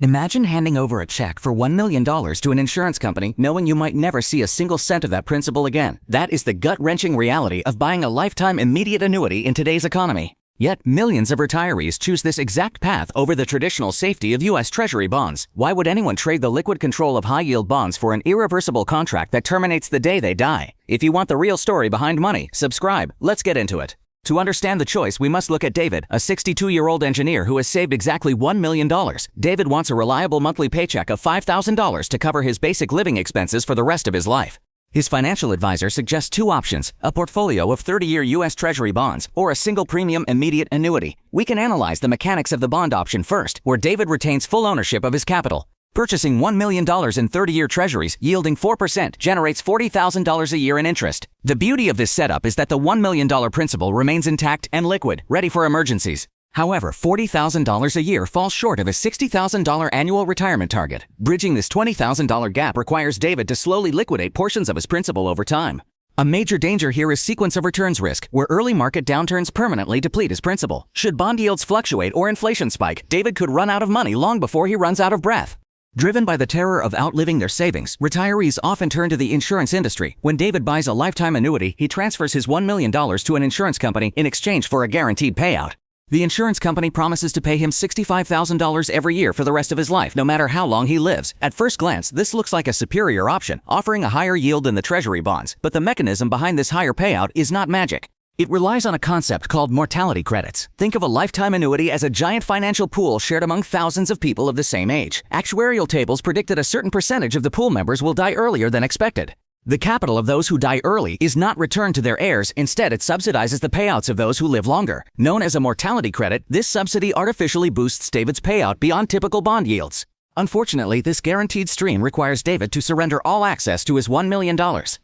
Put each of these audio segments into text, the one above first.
Imagine handing over a check for $1 million to an insurance company knowing you might never see a single cent of that principal again. That is the gut-wrenching reality of buying a lifetime immediate annuity in today's economy. Yet, millions of retirees choose this exact path over the traditional safety of US Treasury bonds. Why would anyone trade the liquid control of high-yield bonds for an irreversible contract that terminates the day they die? If you want the real story behind money, subscribe. Let's get into it. To understand the choice, we must look at David, a 62-year-old engineer who has saved exactly $1 million. David wants a reliable monthly paycheck of $5,000 to cover his basic living expenses for the rest of his life. His financial advisor suggests two options: a portfolio of 30-year US Treasury bonds or a single premium immediate annuity. We can analyze the mechanics of the bond option first, where David retains full ownership of his capital. Purchasing $1 million in 30-year treasuries yielding 4% generates $40,000 a year in interest. The beauty of this setup is that the $1 million principal remains intact and liquid, ready for emergencies. However, $40,000 a year falls short of a $60,000 annual retirement target. Bridging this $20,000 gap requires David to slowly liquidate portions of his principal over time. A major danger here is sequence of returns risk, where early market downturns permanently deplete his principal. Should bond yields fluctuate or inflation spike, David could run out of money long before he runs out of breath. Driven by the terror of outliving their savings, retirees often turn to the insurance industry. When David buys a lifetime annuity, he transfers his $1 million to an insurance company in exchange for a guaranteed payout. The insurance company promises to pay him $65,000 every year for the rest of his life, no matter how long he lives. At first glance, this looks like a superior option, offering a higher yield than the Treasury bonds. But the mechanism behind this higher payout is not magic. It relies on a concept called mortality credits. Think of a lifetime annuity as a giant financial pool shared among thousands of people of the same age. Actuarial tables predict that a certain percentage of the pool members will die earlier than expected. The capital of those who die early is not returned to their heirs. Instead, it subsidizes the payouts of those who live longer. Known as a mortality credit, this subsidy artificially boosts David's payout beyond typical bond yields. Unfortunately, this guaranteed stream requires David to surrender all access to his $1 million.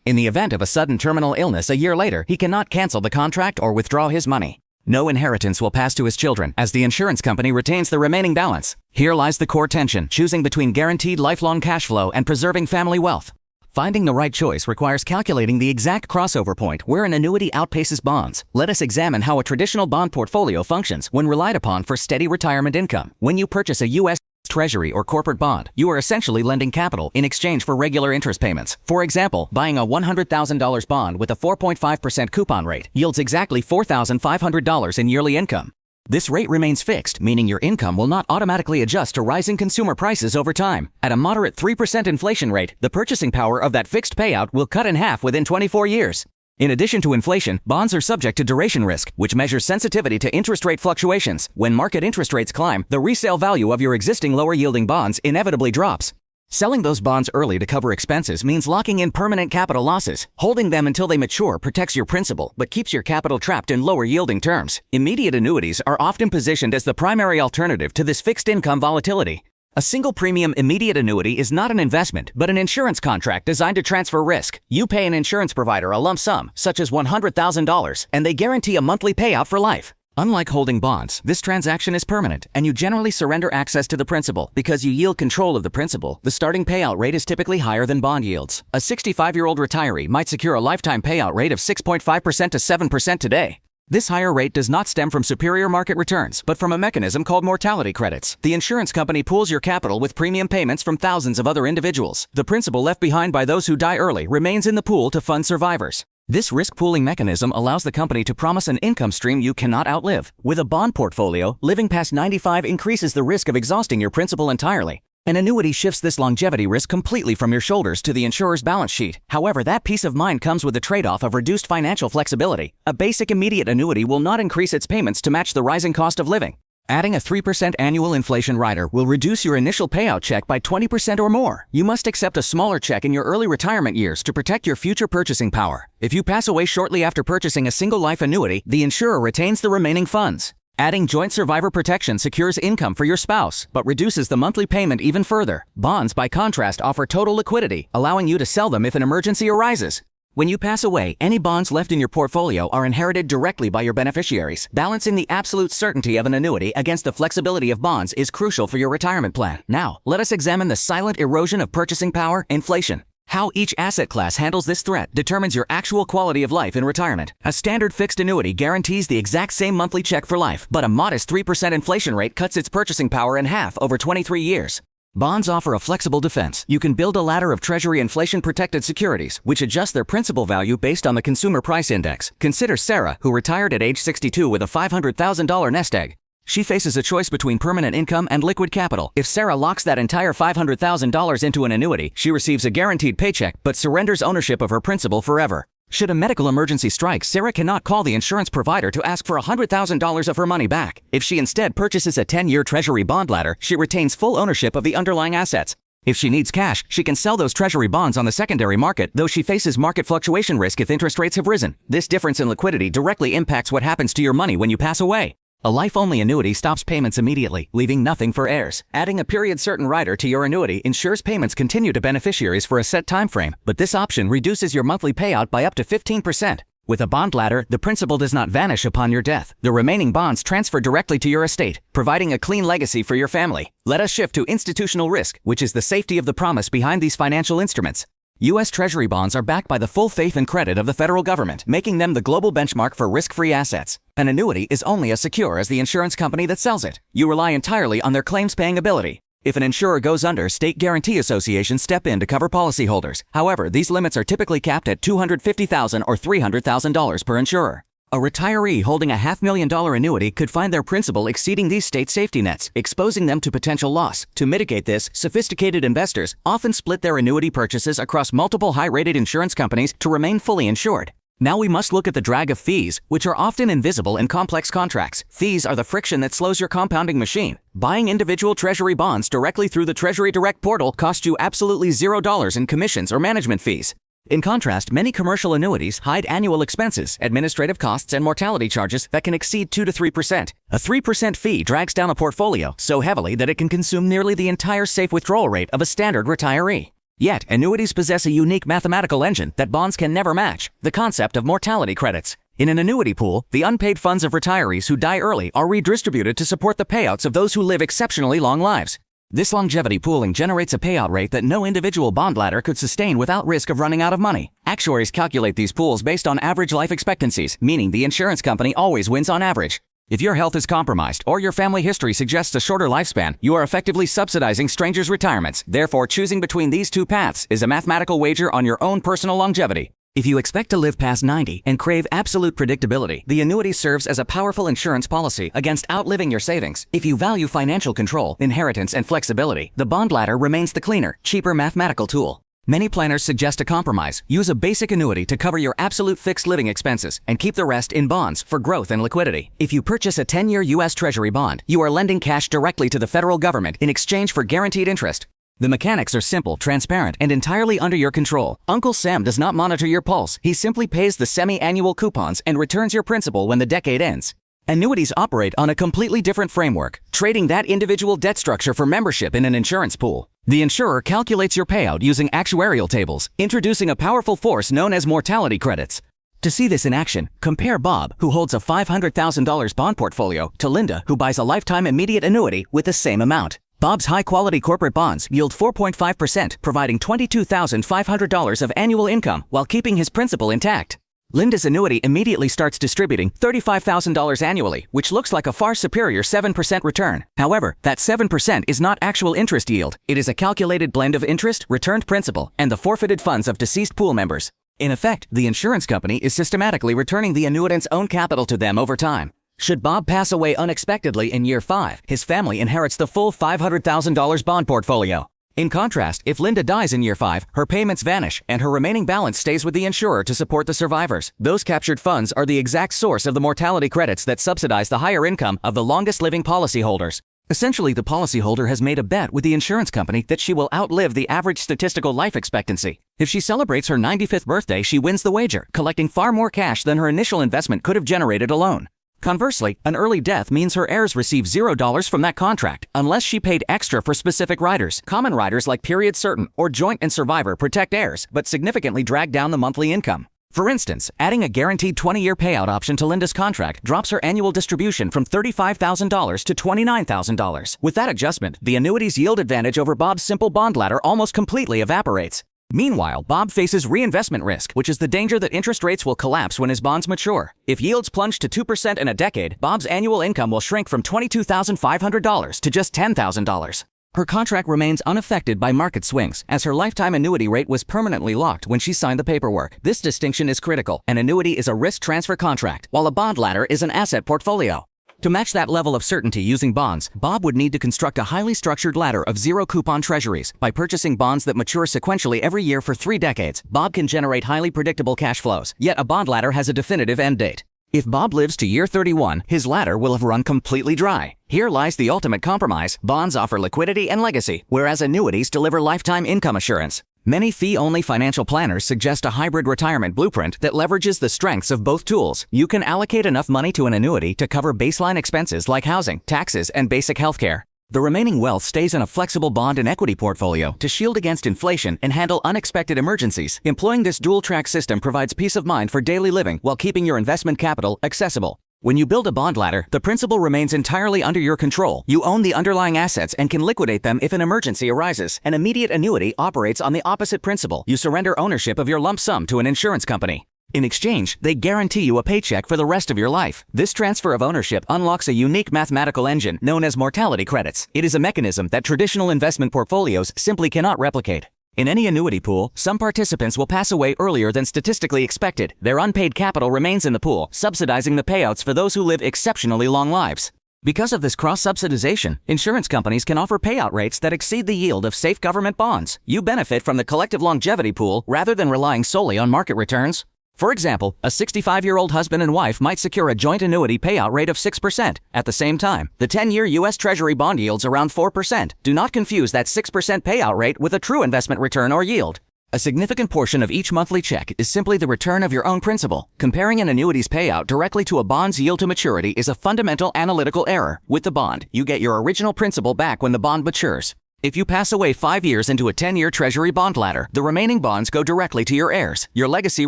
In the event of a sudden terminal illness a year later, he cannot cancel the contract or withdraw his money. No inheritance will pass to his children, as the insurance company retains the remaining balance. Here lies the core tension, choosing between guaranteed lifelong cash flow and preserving family wealth. Finding the right choice requires calculating the exact crossover point where an annuity outpaces bonds. Let us examine how a traditional bond portfolio functions when relied upon for steady retirement income. When you purchase a US Treasury or corporate bond, you are essentially lending capital in exchange for regular interest payments. For example, buying a $100,000 bond with a 4.5% coupon rate yields exactly $4,500 in yearly income. This rate remains fixed, meaning your income will not automatically adjust to rising consumer prices over time. At a moderate 3% inflation rate, the purchasing power of that fixed payout will cut in half within 24 years. In addition to inflation, bonds are subject to duration risk, which measures sensitivity to interest rate fluctuations. When market interest rates climb, the resale value of your existing lower-yielding bonds inevitably drops. Selling those bonds early to cover expenses means locking in permanent capital losses. Holding them until they mature protects your principal, but keeps your capital trapped in lower-yielding terms. Immediate annuities are often positioned as the primary alternative to this fixed income volatility. A single premium immediate annuity is not an investment, but an insurance contract designed to transfer risk. You pay an insurance provider a lump sum, such as $100,000, and they guarantee a monthly payout for life. Unlike holding bonds, this transaction is permanent, and you generally surrender access to the principal. Because you yield control of the principal, the starting payout rate is typically higher than bond yields. A 65-year-old retiree might secure a lifetime payout rate of 6.5% to 7% today. This higher rate does not stem from superior market returns, but from a mechanism called mortality credits. The insurance company pools your capital with premium payments from thousands of other individuals. The principal left behind by those who die early remains in the pool to fund survivors. This risk-pooling mechanism allows the company to promise an income stream you cannot outlive. With a bond portfolio, living past 95 increases the risk of exhausting your principal entirely. An annuity shifts this longevity risk completely from your shoulders to the insurer's balance sheet. However, that peace of mind comes with the trade-off of reduced financial flexibility. A basic immediate annuity will not increase its payments to match the rising cost of living. Adding a 3% annual inflation rider will reduce your initial payout check by 20% or more. You must accept a smaller check in your early retirement years to protect your future purchasing power. If you pass away shortly after purchasing a single life annuity, the insurer retains the remaining funds. Adding joint survivor protection secures income for your spouse, but reduces the monthly payment even further. Bonds, by contrast, offer total liquidity, allowing you to sell them if an emergency arises. When you pass away, any bonds left in your portfolio are inherited directly by your beneficiaries. Balancing the absolute certainty of an annuity against the flexibility of bonds is crucial for your retirement plan. Now, let us examine the silent erosion of purchasing power, inflation. How each asset class handles this threat determines your actual quality of life in retirement. A standard fixed annuity guarantees the exact same monthly check for life, but a modest 3% inflation rate cuts its purchasing power in half over 23 years. Bonds offer a flexible defense. You can build a ladder of Treasury inflation-protected securities, which adjust their principal value based on the Consumer Price Index. Consider Sarah, who retired at age 62 with a $500,000 nest egg. She faces a choice between permanent income and liquid capital. If Sarah locks that entire $500,000 into an annuity, she receives a guaranteed paycheck but surrenders ownership of her principal forever. Should a medical emergency strike, Sarah cannot call the insurance provider to ask for $100,000 of her money back. If she instead purchases a 10-year Treasury bond ladder, she retains full ownership of the underlying assets. If she needs cash, she can sell those Treasury bonds on the secondary market, though she faces market fluctuation risk if interest rates have risen. This difference in liquidity directly impacts what happens to your money when you pass away. A life-only annuity stops payments immediately, leaving nothing for heirs. Adding a period-certain rider to your annuity ensures payments continue to beneficiaries for a set time frame, but this option reduces your monthly payout by up to 15%. With a bond ladder, the principal does not vanish upon your death. The remaining bonds transfer directly to your estate, providing a clean legacy for your family. Let us shift to institutional risk, which is the safety of the promise behind these financial instruments. US Treasury bonds are backed by the full faith and credit of the federal government, making them the global benchmark for risk-free assets. An annuity is only as secure as the insurance company that sells it. You rely entirely on their claims-paying ability. If an insurer goes under, state guarantee associations step in to cover policyholders. However, these limits are typically capped at $250,000 or $300,000 per insurer. A retiree holding a $500,000 annuity could find their principal exceeding these state safety nets, exposing them to potential loss. To mitigate this, sophisticated investors often split their annuity purchases across multiple high-rated insurance companies to remain fully insured. Now we must look at the drag of fees, which are often invisible in complex contracts. Fees are the friction that slows your compounding machine. Buying individual Treasury bonds directly through the Treasury Direct portal costs you absolutely $0 in commissions or management fees. In contrast, many commercial annuities hide annual expenses, administrative costs, and mortality charges that can exceed 2 to 3%. A 3% fee drags down a portfolio so heavily that it can consume nearly the entire safe withdrawal rate of a standard retiree. Yet, annuities possess a unique mathematical engine that bonds can never match: the concept of mortality credits. In an annuity pool, the unpaid funds of retirees who die early are redistributed to support the payouts of those who live exceptionally long lives. This longevity pooling generates a payout rate that no individual bond ladder could sustain without risk of running out of money. Actuaries calculate these pools based on average life expectancies, meaning the insurance company always wins on average. If your health is compromised or your family history suggests a shorter lifespan, you are effectively subsidizing strangers' retirements. Therefore, choosing between these two paths is a mathematical wager on your own personal longevity. If you expect to live past 90 and crave absolute predictability, the annuity serves as a powerful insurance policy against outliving your savings. If you value financial control, inheritance, and flexibility, the bond ladder remains the cleaner, cheaper mathematical tool. Many planners suggest a compromise. Use a basic annuity to cover your absolute fixed living expenses and keep the rest in bonds for growth and liquidity. If you purchase a 10-year US Treasury bond, you are lending cash directly to the federal government in exchange for guaranteed interest. The mechanics are simple, transparent, and entirely under your control. Uncle Sam does not monitor your pulse. He simply pays the semi-annual coupons and returns your principal when the decade ends. Annuities operate on a completely different framework, trading that individual debt structure for membership in an insurance pool. The insurer calculates your payout using actuarial tables, introducing a powerful force known as mortality credits. To see this in action, compare Bob, who holds a $500,000 bond portfolio, to Linda, who buys a lifetime immediate annuity with the same amount. Bob's high-quality corporate bonds yield 4.5%, providing $22,500 of annual income while keeping his principal intact. Linda's annuity immediately starts distributing $35,000 annually, which looks like a far superior 7% return. However, that 7% is not actual interest yield. It is a calculated blend of interest, returned principal, and the forfeited funds of deceased pool members. In effect, the insurance company is systematically returning the annuitant's own capital to them over time. Should Bob pass away unexpectedly in year 5, his family inherits the full $500,000 bond portfolio. In contrast, if Linda dies in year 5, her payments vanish and her remaining balance stays with the insurer to support the survivors. Those captured funds are the exact source of the mortality credits that subsidize the higher income of the longest living policyholders. Essentially, the policyholder has made a bet with the insurance company that she will outlive the average statistical life expectancy. If she celebrates her 95th birthday, she wins the wager, collecting far more cash than her initial investment could have generated alone. Conversely, an early death means her heirs receive $0 from that contract unless she paid extra for specific riders. Common riders like period certain or joint and survivor protect heirs, but significantly drag down the monthly income. For instance, adding a guaranteed 20-year payout option to Linda's contract drops her annual distribution from $35,000 to $29,000. With that adjustment, the annuity's yield advantage over Bob's simple bond ladder almost completely evaporates. Meanwhile, Bob faces reinvestment risk, which is the danger that interest rates will collapse when his bonds mature. If yields plunge to 2% in a decade, Bob's annual income will shrink from $22,500 to just $10,000. Her contract remains unaffected by market swings, as her lifetime annuity rate was permanently locked when she signed the paperwork. This distinction is critical. An annuity is a risk transfer contract, while a bond ladder is an asset portfolio. To match that level of certainty using bonds, Bob would need to construct a highly structured ladder of zero-coupon treasuries. By purchasing bonds that mature sequentially every year for 3 decades, Bob can generate highly predictable cash flows. Yet a bond ladder has a definitive end date. If Bob lives to year 31, his ladder will have run completely dry. Here lies the ultimate compromise. Bonds offer liquidity and legacy, whereas annuities deliver lifetime income assurance. Many fee-only financial planners suggest a hybrid retirement blueprint that leverages the strengths of both tools. You can allocate enough money to an annuity to cover baseline expenses like housing, taxes, and basic healthcare. The remaining wealth stays in a flexible bond and equity portfolio to shield against inflation and handle unexpected emergencies. Employing this dual-track system provides peace of mind for daily living while keeping your investment capital accessible. When you build a bond ladder, the principal remains entirely under your control. You own the underlying assets and can liquidate them if an emergency arises. An immediate annuity operates on the opposite principle. You surrender ownership of your lump sum to an insurance company. In exchange, they guarantee you a paycheck for the rest of your life. This transfer of ownership unlocks a unique mathematical engine known as mortality credits. It is a mechanism that traditional investment portfolios simply cannot replicate. In any annuity pool, some participants will pass away earlier than statistically expected. Their unpaid capital remains in the pool, subsidizing the payouts for those who live exceptionally long lives. Because of this cross-subsidization, insurance companies can offer payout rates that exceed the yield of safe government bonds. You benefit from the collective longevity pool rather than relying solely on market returns. For example, a 65-year-old husband and wife might secure a joint annuity payout rate of 6%. At the same time, the 10-year US Treasury bond yields around 4%. Do not confuse that 6% payout rate with a true investment return or yield. A significant portion of each monthly check is simply the return of your own principal. Comparing an annuity's payout directly to a bond's yield to maturity is a fundamental analytical error. With the bond, you get your original principal back when the bond matures. If you pass away 5 years into a 10-year Treasury bond ladder, the remaining bonds go directly to your heirs. Your legacy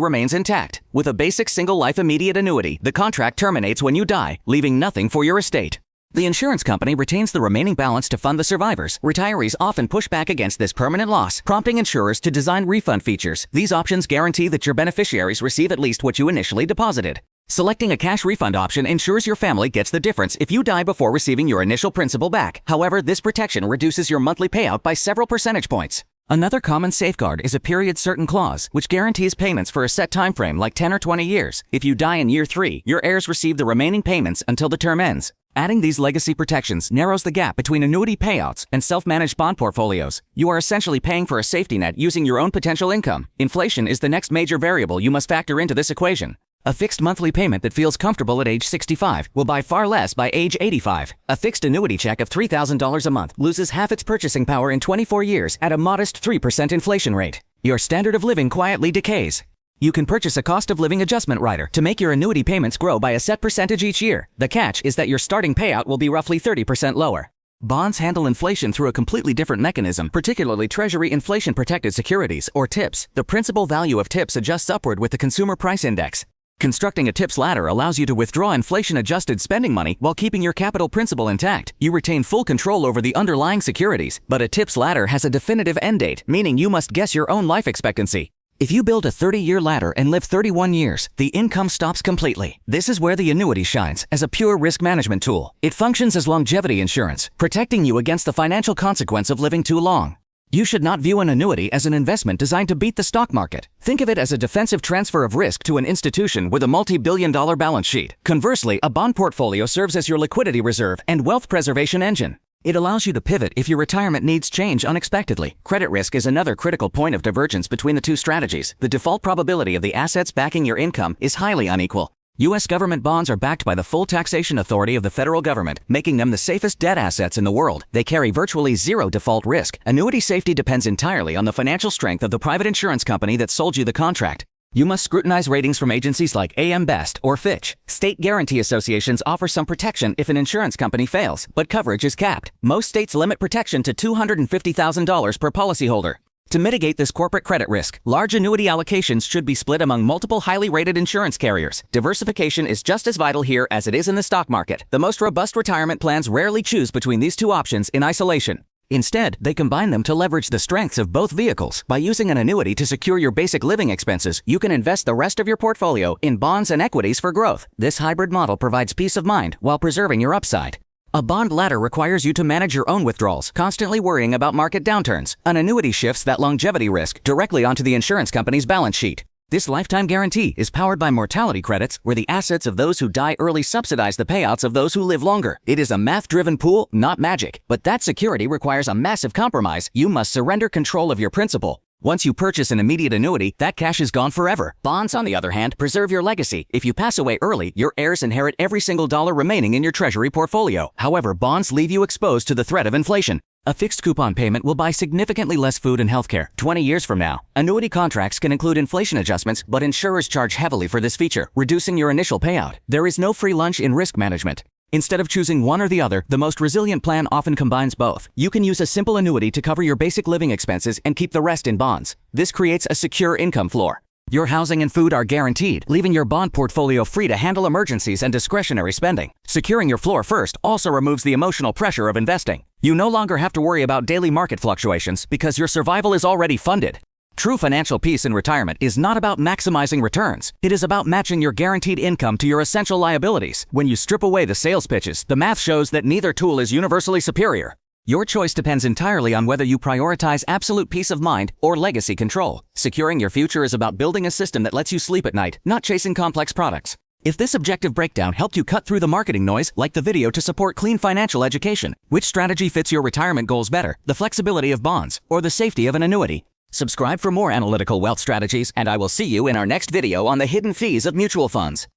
remains intact. With a basic single-life immediate annuity, the contract terminates when you die, leaving nothing for your estate. The insurance company retains the remaining balance to fund the survivors. Retirees often push back against this permanent loss, prompting insurers to design refund features. These options guarantee that your beneficiaries receive at least what you initially deposited. Selecting a cash refund option ensures your family gets the difference if you die before receiving your initial principal back. However, this protection reduces your monthly payout by several percentage points. Another common safeguard is a period certain clause, which guarantees payments for a set time frame like 10 or 20 years. If you die in year 3, your heirs receive the remaining payments until the term ends. Adding these legacy protections narrows the gap between annuity payouts and self-managed bond portfolios. You are essentially paying for a safety net using your own potential income. Inflation is the next major variable you must factor into this equation. A fixed monthly payment that feels comfortable at age 65 will buy far less by age 85. A fixed annuity check of $3,000 a month loses half its purchasing power in 24 years at a modest 3% inflation rate. Your standard of living quietly decays. You can purchase a cost of living adjustment rider to make your annuity payments grow by a set percentage each year. The catch is that your starting payout will be roughly 30% lower. Bonds handle inflation through a completely different mechanism, particularly Treasury inflation-protected securities, or TIPS. The principal value of TIPS adjusts upward with the Consumer Price Index. Constructing a TIPS ladder allows you to withdraw inflation-adjusted spending money while keeping your capital principal intact. You retain full control over the underlying securities, but a TIPS ladder has a definitive end date, meaning you must guess your own life expectancy. If you build a 30-year ladder and live 31 years, the income stops completely. This is where the annuity shines as a pure risk management tool. It functions as longevity insurance, protecting you against the financial consequence of living too long. You should not view an annuity as an investment designed to beat the stock market. Think of it as a defensive transfer of risk to an institution with a multi-billion-dollar balance sheet. Conversely, a bond portfolio serves as your liquidity reserve and wealth preservation engine. It allows you to pivot if your retirement needs change unexpectedly. Credit risk is another critical point of divergence between the two strategies. The default probability of the assets backing your income is highly unequal. U.S. government bonds are backed by the full taxation authority of the federal government, making them the safest debt assets in the world. They carry virtually zero default risk. Annuity safety depends entirely on the financial strength of the private insurance company that sold you the contract. You must scrutinize ratings from agencies like AM Best or Fitch. State guarantee associations offer some protection if an insurance company fails, but coverage is capped. Most states limit protection to $250,000 per policyholder. To mitigate this corporate credit risk, large annuity allocations should be split among multiple highly rated insurance carriers. Diversification is just as vital here as it is in the stock market. The most robust retirement plans rarely choose between these two options in isolation. Instead, they combine them to leverage the strengths of both vehicles. By using an annuity to secure your basic living expenses, you can invest the rest of your portfolio in bonds and equities for growth. This hybrid model provides peace of mind while preserving your upside. A bond ladder requires you to manage your own withdrawals, constantly worrying about market downturns. An annuity shifts that longevity risk directly onto the insurance company's balance sheet. This lifetime guarantee is powered by mortality credits, where the assets of those who die early subsidize the payouts of those who live longer. It is a math-driven pool, not magic. But that security requires a massive compromise. You must surrender control of your principal. Once you purchase an immediate annuity, that cash is gone forever. Bonds, on the other hand, preserve your legacy. If you pass away early, your heirs inherit every single dollar remaining in your treasury portfolio. However, bonds leave you exposed to the threat of inflation. A fixed coupon payment will buy significantly less food and healthcare 20 years from now. Annuity contracts can include inflation adjustments, but insurers charge heavily for this feature, reducing your initial payout. There is no free lunch in risk management. Instead of choosing one or the other, the most resilient plan often combines both. You can use a simple annuity to cover your basic living expenses and keep the rest in bonds. This creates a secure income floor. Your housing and food are guaranteed, leaving your bond portfolio free to handle emergencies and discretionary spending. Securing your floor first also removes the emotional pressure of investing. You no longer have to worry about daily market fluctuations because your survival is already funded. True financial peace in retirement is not about maximizing returns. It is about matching your guaranteed income to your essential liabilities. When you strip away the sales pitches, the math shows that neither tool is universally superior. Your choice depends entirely on whether you prioritize absolute peace of mind or legacy control. Securing your future is about building a system that lets you sleep at night, not chasing complex products. If this objective breakdown helped you cut through the marketing noise, like the video to support clean financial education. Which strategy fits your retirement goals better, the flexibility of bonds or the safety of an annuity? Subscribe for more analytical wealth strategies, and I will see you in our next video on the hidden fees of mutual funds.